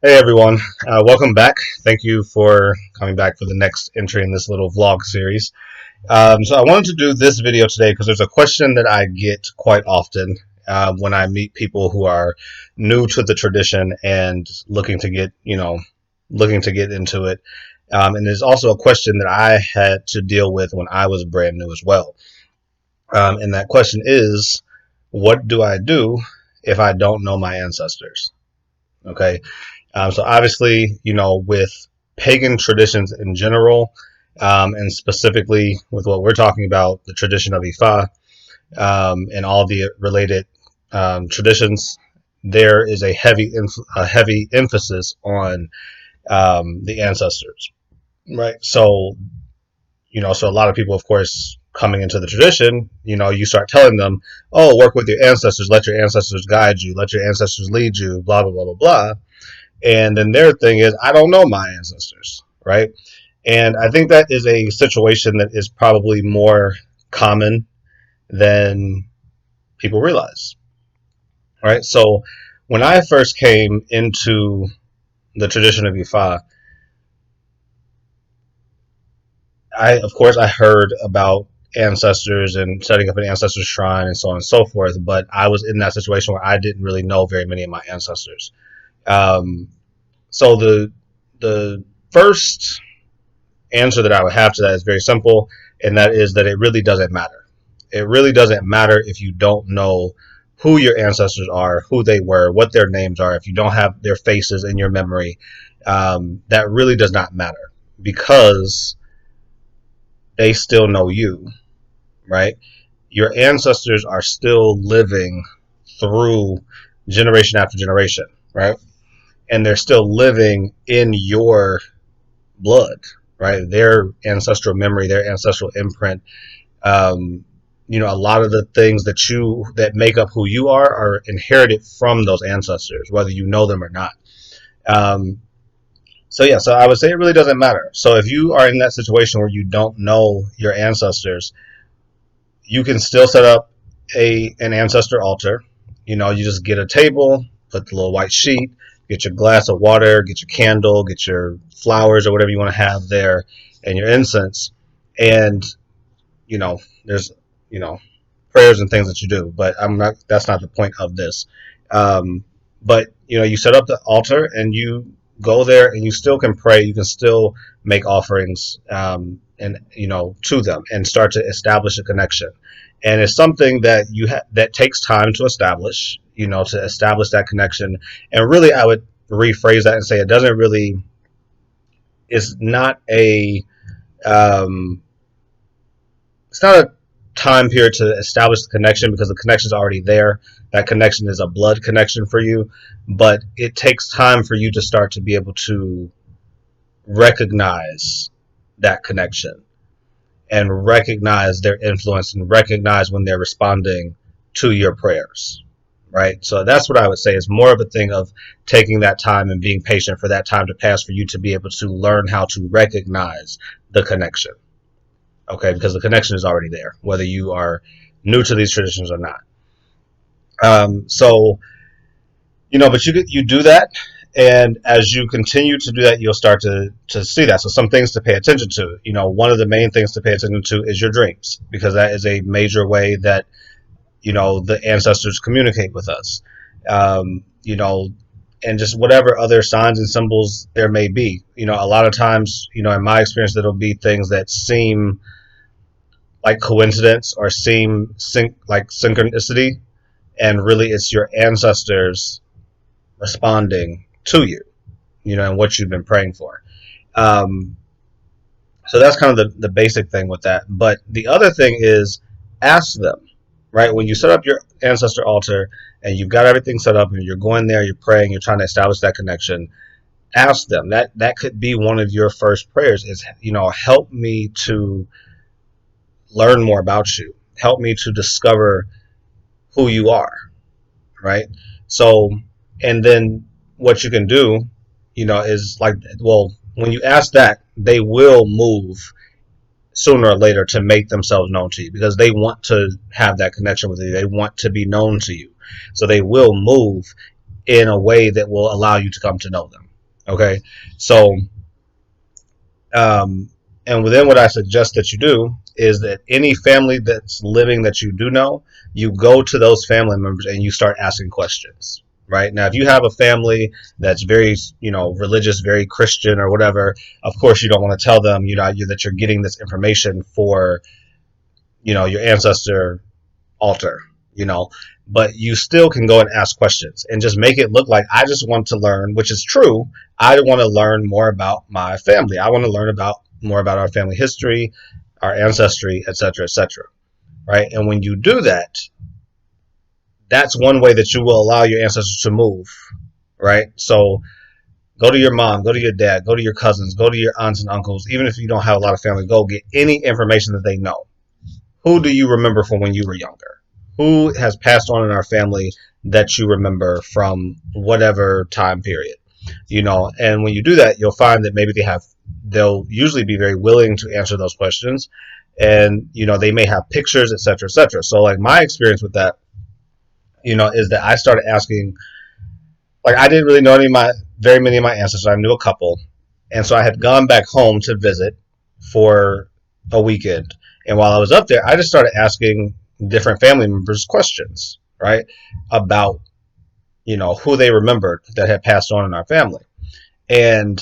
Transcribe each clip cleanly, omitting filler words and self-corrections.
Hey everyone, welcome back. Thank you for coming back for the next entry in this little vlog series. So I wanted to do this video today because there's a question that I get quite often when I meet people who are new to the tradition and looking to get into it. And there's also a question that I had to deal with when I was brand new as well. And that question is, what do I do if I don't know my ancestors? Okay. So obviously, with pagan traditions in general, and specifically with what we're talking about, the tradition of Ifa, and all the related traditions, there is a heavy emphasis on the ancestors, right? So a lot of people, of course, coming into the tradition, you start telling them, oh, work with your ancestors, let your ancestors guide you, let your ancestors lead you, blah, blah, blah, blah, blah. And then their thing is, I don't know my ancestors, right? And I think that is a situation that is probably more common than people realize, right? So when I first came into the tradition of Ifa, of course, I heard about ancestors and setting up an ancestor shrine and so on and so forth, but I was in that situation where I didn't really know very many of my ancestors. Um, so the first answer that I would have to that is very simple, and that is that it really doesn't matter. It really doesn't matter if you don't know who your ancestors are, who they were, what their names are, if you don't have their faces in your memory. That really does not matter because they still know you, right? Your ancestors are still living through generation after generation, right? And they're still living in your blood, right? Their ancestral memory, their ancestral imprint. Um, a lot of the things that make up who you are inherited from those ancestors, whether you know them or not. Um, so I would say it really doesn't matter. So if you are in that situation where you don't know your ancestors, you can still set up an ancestor altar. You just get a table, put the little white sheet, get your glass of water, get your candle, get your flowers or whatever you want to have there, and your incense. And there's prayers and things that you do, but I'm not. That's not the point of this. But you set up the altar and you go there, and you still can pray. You can still make offerings, and to them, and start to establish a connection. And it's something that that takes time to establish. To establish that connection. And really, I would rephrase that and say it doesn't really. It's not a. Um, it's not a time period to establish the connection because the connection is already there. That connection is a blood connection for you, but it takes time for you to start to be able to recognize that connection and recognize their influence and recognize when they're responding to your prayers. Right. So that's what I would say is more of a thing of taking that time and being patient for that time to pass for you to be able to learn how to recognize the connection. Okay, because the connection is already there, whether you are new to these traditions or not. So but you do that, and as you continue to do that, you'll start to see that. So some things to pay attention to. One of the main things to pay attention to is your dreams, because that is a major way that the ancestors communicate with us. And just whatever other signs and symbols there may be. A lot of times, in my experience, there'll be things that seem like coincidence or seem like synchronicity, and really it's your ancestors responding to you, and what you've been praying for. Um, so that's kind of the basic thing with that. But the other thing is ask them, right? When you set up your ancestor altar and you've got everything set up and you're going there, you're praying, you're trying to establish that connection, ask them. That could be one of your first prayers is, help me to learn more about you. Help me to discover who you are, right? So, and then what you can do, is like, well, when you ask that, they will move sooner or later to make themselves known to you because they want to have that connection with you. They want to be known to you. So they will move in a way that will allow you to come to know them. Okay, so um, and then what I suggest that you do is that any family that's living that you do know, you go to those family members and you start asking questions. Right now, if you have a family that's very, religious, very Christian or whatever, of course you don't want to tell them, that you're getting this information for, your ancestor altar, you know, but you still can go and ask questions and just make it look like I just want to learn, which is true. I want to learn more about my family. I want to learn about more about our family history, our ancestry, etc., etc. Right? And when you do that, that's one way that you will allow your ancestors to move. Right? So go to your mom, go to your dad, go to your cousins, go to your aunts and uncles. Even if you don't have a lot of family, go get any information that they know. Who do you remember from when you were younger? Who has passed on in our family that you remember from whatever time period? And when you do that, you'll find that maybe they'll usually be very willing to answer those questions. And, they may have pictures, et cetera, et cetera. So like my experience with that, is that I started asking, like I didn't really know very many of my ancestors. I knew a couple. And so I had gone back home to visit for a weekend. And while I was up there, I just started asking different family members questions, right? About, who they remembered that had passed on in our family. And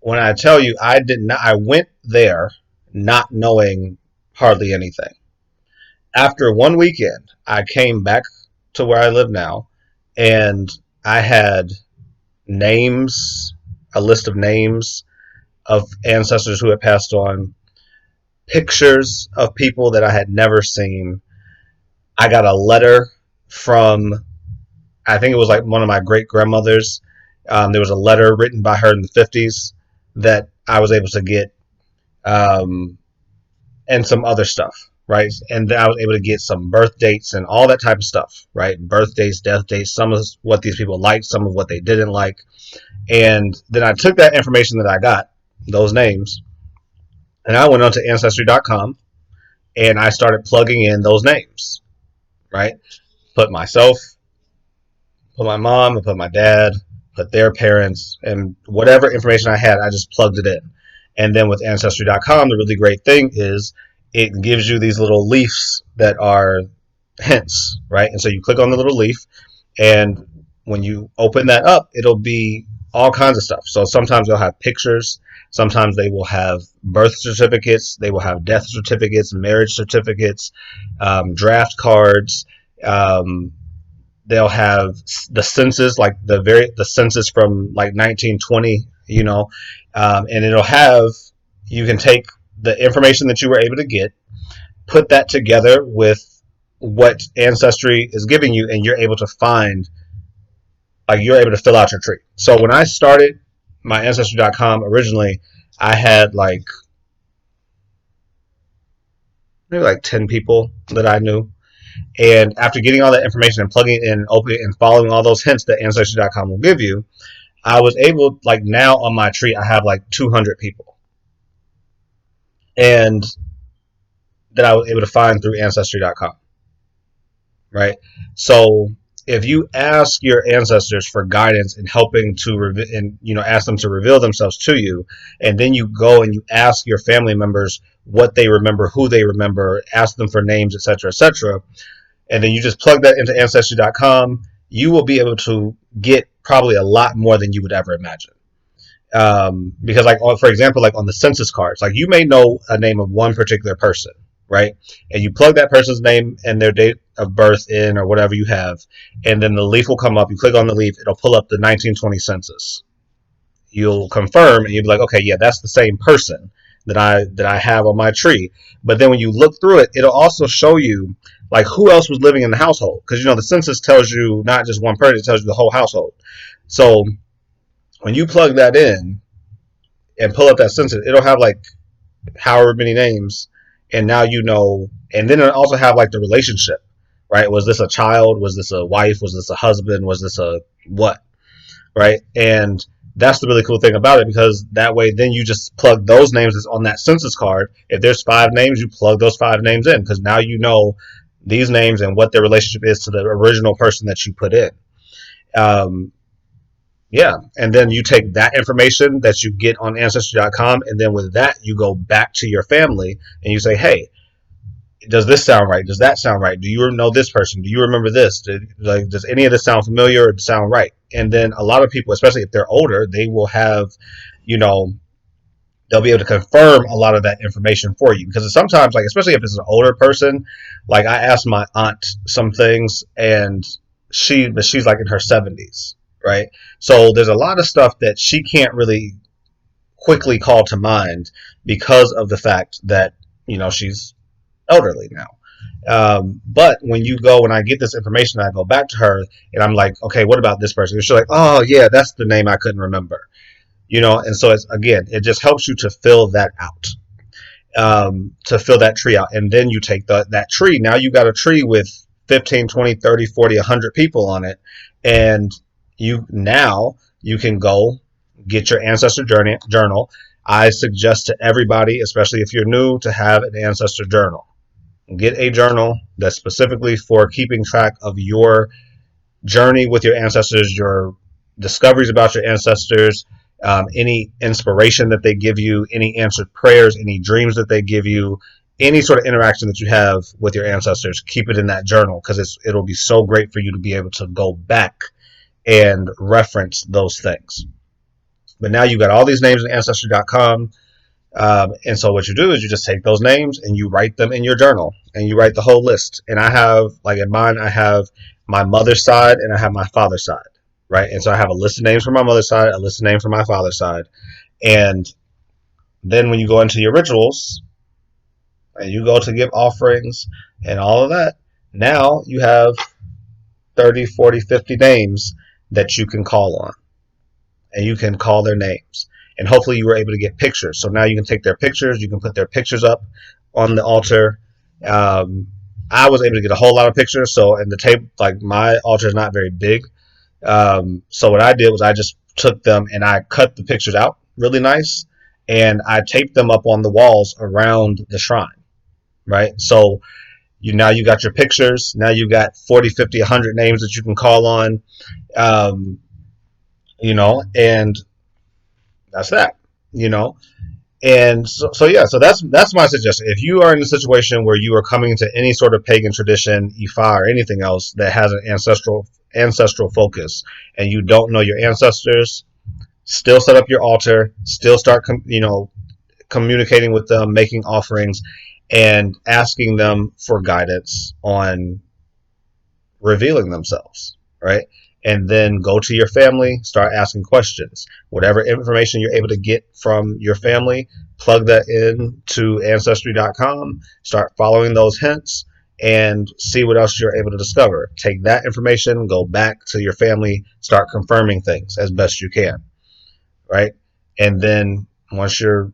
when I tell you, I went there not knowing hardly anything. After one weekend, I came back to where I live now and I had names, a list of names of ancestors who had passed on, pictures of people that I had never seen. I got a letter from, I think it was like one of my great grandmothers. There was a letter written by her in the 50s that I was able to get, um, and some other stuff, right? And then I was able to get some birth dates and all that type of stuff, right? Birth dates, death dates, some of what these people liked, some of what they didn't like. And then I took that information that I got, those names, and I went on to Ancestry.com and I started plugging in those names, right? Put myself, put my mom, put my dad, put their parents, and whatever information I had, I just plugged it in. And then with Ancestry.com, the really great thing is it gives you these little leaves that are hints, right? And so you click on the little leaf, and when you open that up, it'll be all kinds of stuff. So sometimes they'll have pictures, sometimes they will have birth certificates, they will have death certificates, marriage certificates, draft cards. They'll have the census, like the census from like 1920, and it'll have, you can take the information that you were able to get, put that together with what Ancestry is giving you, and you're able to find, like you're able to fill out your tree. So when I started my Ancestry.com originally, I had like maybe like 10 people that I knew. And after getting all that information and plugging it in and opening and following all those hints that Ancestry.com will give you, I was able, like now on my tree, I have like 200 people. And that I was able to find through Ancestry.com. Right? So if you ask your ancestors for guidance in helping to ask them to reveal themselves to you, and then you go and you ask your family members what they remember, who they remember, ask them for names, etc., etc., and then you just plug that into Ancestry.com, you will be able to get probably a lot more than you would ever imagine. Because, like, for example, like on the census cards, like you may know a name of one particular person, right? And you plug that person's name and their date of birth in or whatever you have, and then the leaf will come up. You click on the leaf, it'll pull up the 1920 census. You'll confirm, and you'll be like, okay, yeah, that's the same person that I have on my tree. But then when you look through it, it'll also show you like who else was living in the household, because the census tells you not just one person, it tells you the whole household. So when you plug that in and pull up that census, it'll have like however many names, and now and then it'll also have like the relationship, right? Was this a child? Was this a wife? Was this a husband? Was this a what? Right? And that's the really cool thing about it, because that way then you just plug those names that's on that census card. If there's 5 names, you plug those 5 names in, because now you know these names and what their relationship is to the original person that you put in. Yeah. And then you take that information that you get on Ancestry.com, and then with that, you go back to your family and you say, hey, does this sound right? Does that sound right? Do you know this person? Do you remember this? Does any of this sound familiar or sound right? And then a lot of people, especially if they're older, they will have, you know, they'll be able to confirm a lot of that information for you, because sometimes, like, especially if it's an older person, like I asked my aunt some things, and she's like in her 70s, right? So there's a lot of stuff that she can't really quickly call to mind because of the fact that, she's elderly now. But when I get this information, I go back to her and I'm like, okay, what about this person? And she's like, oh yeah, that's the name I couldn't remember. And so it just helps you to fill that out, to fill that tree out. And then you take that tree. Now you got a tree with 15, 20, 30, 40, 100 people on it. And you can go get your ancestor journal. I suggest to everybody, especially if you're new, to have an ancestor journal. Get a journal that's specifically for keeping track of your journey with your ancestors, your discoveries about your ancestors, any inspiration that they give you, any answered prayers, any dreams that they give you, any sort of interaction that you have with your ancestors. Keep it in that journal, because it'll be so great for you to be able to go back and reference those things. But now you got all these names in Ancestry.com. And so what you do is you just take those names and you write them in your journal, and you write the whole list. And I have, like in mine, I have my mother's side and I have my father's side, right? And so I have a list of names for my mother's side, a list of names for my father's side. And then when you go into your rituals and you go to give offerings and all of that, now you have 30, 40, 50 names that you can call on, and you can call their names. And hopefully you were able to get pictures. So now you can take their pictures, you can put their pictures up on the altar. I was able to get a whole lot of pictures. So in the table, like, my altar is not very big. So what I did was I just took them and I cut the pictures out really nice, and I taped them up on the walls around the shrine, right? So now you got your pictures. Now you got 40, 50, 100 names that you can call on, um, and that's that, you know. And so yeah, so that's my suggestion. If you are in a situation where you are coming to any sort of pagan tradition, Ifa, or anything else that has an ancestral focus, and you don't know your ancestors, still set up your altar, still start communicating with them, making offerings, and asking them for guidance on revealing themselves, right? And then go to your family, start asking questions. Whatever information you're able to get from your family, plug that in to Ancestry.com, start following those hints, and see what else you're able to discover. Take that information, go back to your family, start confirming things as best you can, right? And then once you're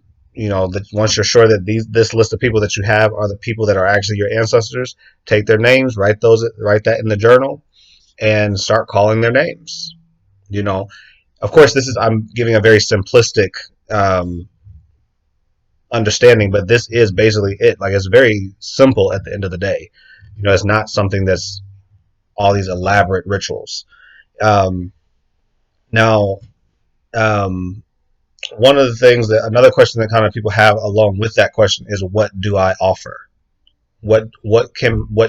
once you're sure that this list of people that you have are the people that are actually your ancestors, take their names, write that in the journal, and start calling their names. Of course, I'm giving a very simplistic understanding, but this is basically it. Like, it's very simple at the end of the day. It's not something that's all these elaborate rituals. Now, one of the things another question that kind of people have along with that question is, what do I offer? What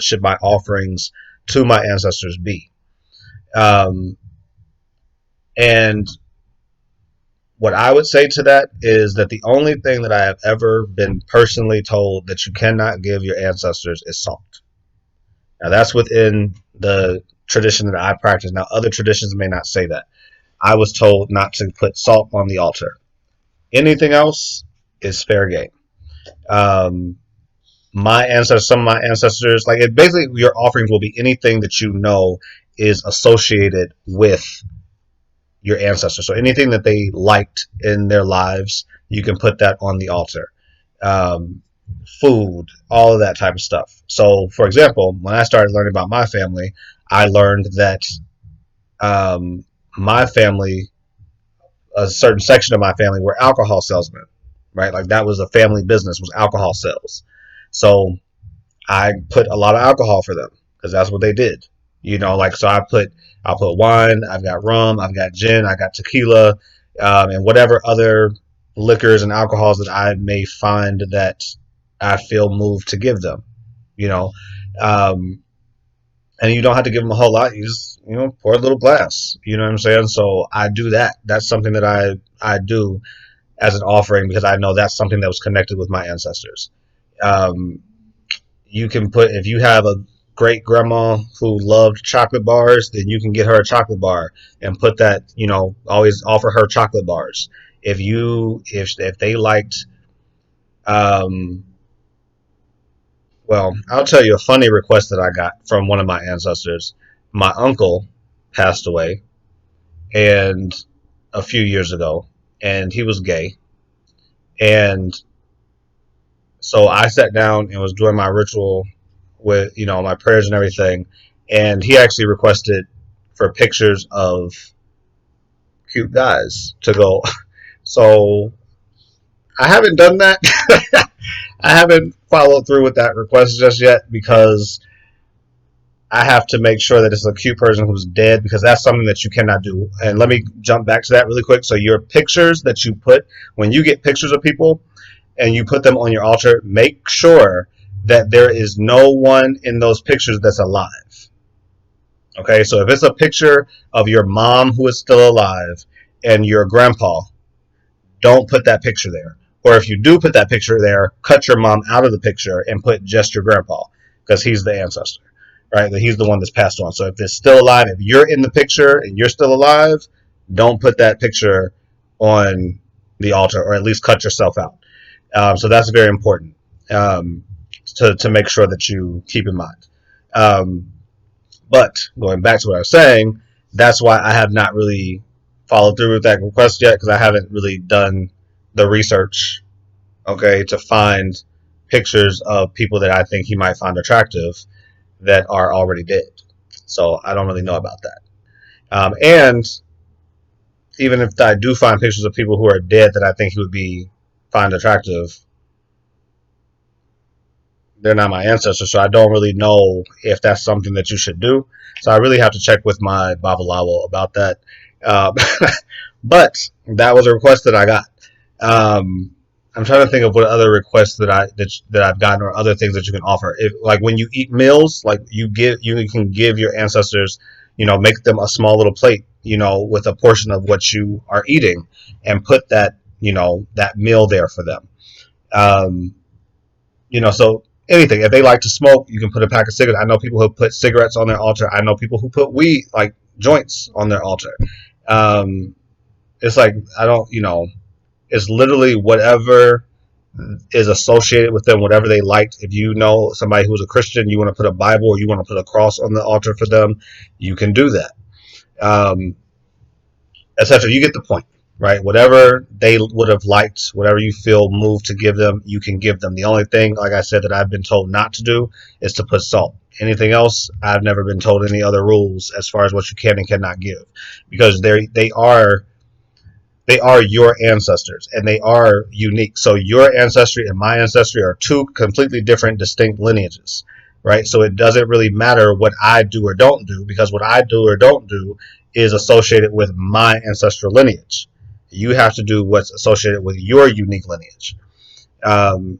should my offerings to my ancestors be? And what I would say to that is that the only thing that I have ever been personally told that you cannot give your ancestors is salt. Now, that's within the tradition that I practice. Now, other traditions may not say that. I was told not to put salt on the altar. Anything else is fair game. Some of my ancestors, like, basically your offerings will be anything that is associated with your ancestors. So anything that they liked in their lives, you can put that on the altar. Food, all of that type of stuff. So, for example, when I started learning about my family, I learned that my family, a certain section of my family, were alcohol salesmen, right? Like, that was a family business, was alcohol sales. So I put a lot of alcohol for them because that's what they did. Like so I'll put wine, I've got rum, I've got gin, I got tequila, and whatever other liquors and alcohols that I may find that I feel moved to give them. You know, um, and you don't have to give them a whole lot. You just pour a little glass. You know what I'm saying? So I do that. That's something that I do as an offering because I know that's something that was connected with my ancestors. Um, you can put if you have a great grandma who loved chocolate bars, then you can get her a chocolate bar and put that. Always offer her chocolate bars. If they liked, um, well, I'll tell you a funny request that I got from one of my ancestors. My uncle passed away, and a few years ago, and he was gay, and so I sat down and was doing my ritual with my prayers and everything, and he actually requested for pictures of cute guys to go. So I haven't done that. I haven't followed through with that request just yet because I have to make sure that it's a cute person who's dead because that's something that you cannot do. And let me jump back to that really quick. So your pictures that you put when you get pictures of people and you put them on your altar, make sure that there is no one in those pictures that's alive. Okay, so if it's a picture of your mom who is still alive and your grandpa, don't put that picture there. Or if you do put that picture there, cut your mom out of the picture and put just your grandpa because he's the ancestor, right? He's the one that's passed on. So if it's still alive, if you're in the picture and you're still alive, don't put that picture on the altar or at least cut yourself out. So that's very important um, to make sure that you keep in mind. Um, but going back to what I was saying, that's why I have not really followed through with that request yet because I haven't really done the research, okay, to find pictures of people that I think he might find attractive that are already dead. So I don't really know about that. And even if I do find pictures of people who are dead that I think he would be find attractive, they're not my ancestors, so I don't really know if that's something that you should do. So I really have to check with my Babalawo about that. Uh, but that was a request that I got. Um, I'm trying to think of what other requests that I've gotten or other things that you can offer. If like when you eat meals, like you can give your ancestors, make them a small little plate, with a portion of what you are eating, and put that that meal there for them. Um, so anything. If they like to smoke, you can put a pack of cigarettes. I know people who put cigarettes on their altar. I know people who put weed, like joints, on their altar. Um, it's like I don't, it's literally whatever is associated with them, whatever they liked. If you know somebody who's a Christian, you want to put a Bible or you want to put a cross on the altar for them, you can do that. Um, etc. You get the point, right? Whatever they would have liked, whatever you feel moved to give them, you can give them. The only thing, like I said, that I've been told not to do is to put salt. Anything else, I've never been told any other rules as far as what you can and cannot give, because they are your ancestors and they are unique. So your ancestry and my ancestry are two completely different, distinct lineages, right? So it doesn't really matter what I do or don't do because what I do or don't do is associated with my ancestral lineage. You have to do what's associated with your unique lineage. Um,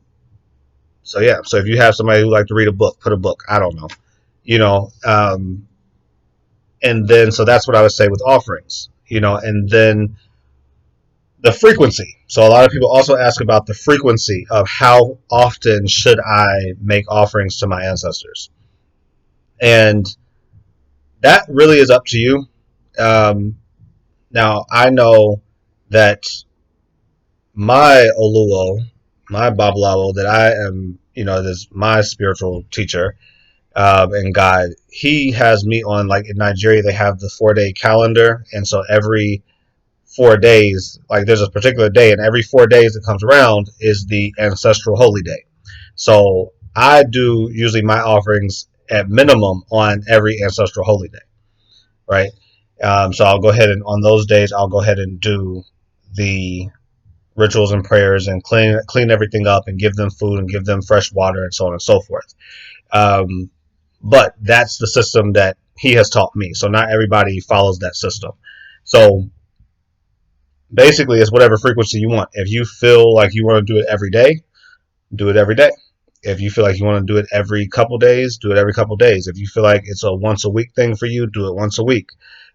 so yeah, so if you have somebody who like to read a book, put a book. I don't know, you know. And then so that's what I would say with offerings, and then the frequency. So a lot of people also ask about the frequency of how often should I make offerings to my ancestors, and that really is up to you. Um, Now I know that my Oluo, my Babalawo, that I am, this my spiritual teacher and guide. He has me on, like in Nigeria, they have the 4-day calendar, and so every 4 days, like there's a particular day, and every 4 days that comes around is the ancestral holy day. So I do usually my offerings at minimum on every ancestral holy day, right? So I'll go ahead and on those days I'll go ahead and do the rituals and prayers and clean everything up and give them food and give them fresh water and so on and so forth. Um, but that's the system that he has taught me. So not everybody follows that system. So basically, it's whatever frequency you want. If you feel like you want to do it every day, do it every day. If you feel like you want to do it every couple days, do it every couple days. If you feel like it's a once a week thing for you, do it once a week.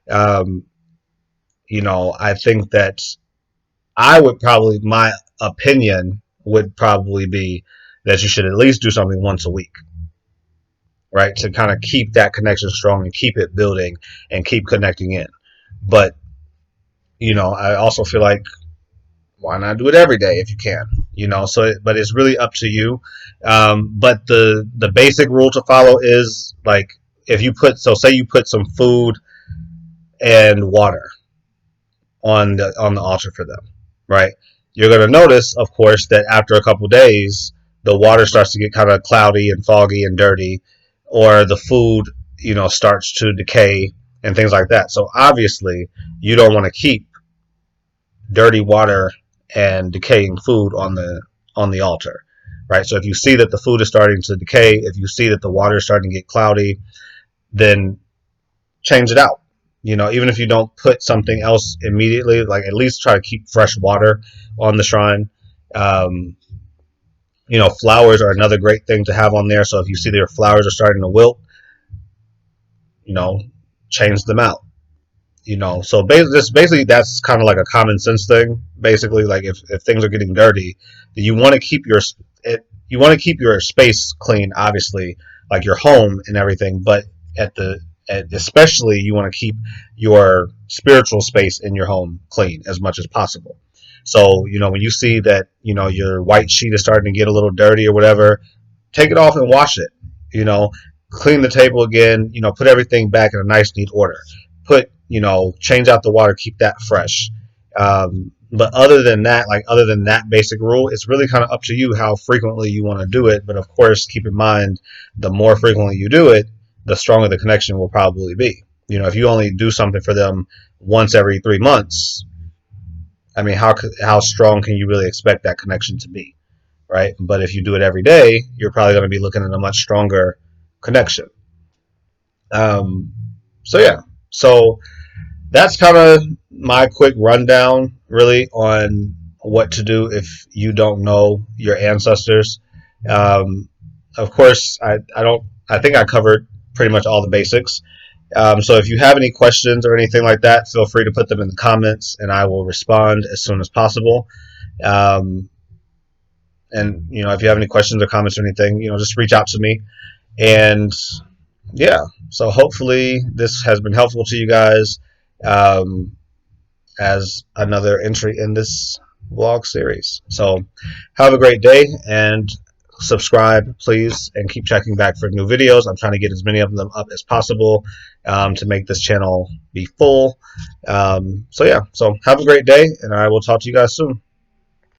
Um, I think that my opinion would probably be that you should at least do something once a week, right? To kind of keep that connection strong and keep it building and keep connecting in. But, I also feel like why not do it every day if you can, but it's really up to you. But the basic rule to follow is like, if you put, so say you put some food and water on the altar for them, right? You're going to notice, of course, that after a couple days, the water starts to get kind of cloudy and foggy and dirty, or the food, starts to decay and things like that. So obviously, you don't want to keep dirty water and decaying food on the altar, right? So if you see that the food is starting to decay, if you see that the water is starting to get cloudy, then change it out. Even if you don't put something else immediately, like at least try to keep fresh water on the shrine. Um, Flowers are another great thing to have on there. So if you see their flowers are starting to wilt, you know, change them out. So basically that's kind of like a common sense thing. Basically, like if things are getting dirty, you want to keep your space clean, obviously, like your home and everything. But especially you want to keep your spiritual space in your home clean as much as possible. So when you see that your white sheet is starting to get a little dirty or whatever, take it off and wash it. You know, Clean the table again. Put everything back in a nice, neat order. Change out the water, keep that fresh. But other than that basic rule, it's really kind of up to you how frequently you want to do it. But of course, keep in mind, the more frequently you do it, the stronger the connection will probably be. If you only do something for them once every 3 months, I mean, how strong can you really expect that connection to be, right? But if you do it every day, you're probably going to be looking at a much stronger connection. Um, so yeah, so that's kind of my quick rundown, really, on what to do if you don't know your ancestors. Um, of course, I think I covered pretty much all the basics. So if you have any questions or anything like that, feel free to put them in the comments, and I will respond as soon as possible. Um, and if you have any questions or comments or anything, just reach out to me. And yeah, so hopefully this has been helpful to you guys. Um, as another entry in this vlog series. So have a great day and subscribe, please, and keep checking back for new videos. I'm trying to get as many of them up as possible to make this channel be full. So yeah, so have a great day, and I will talk to you guys soon.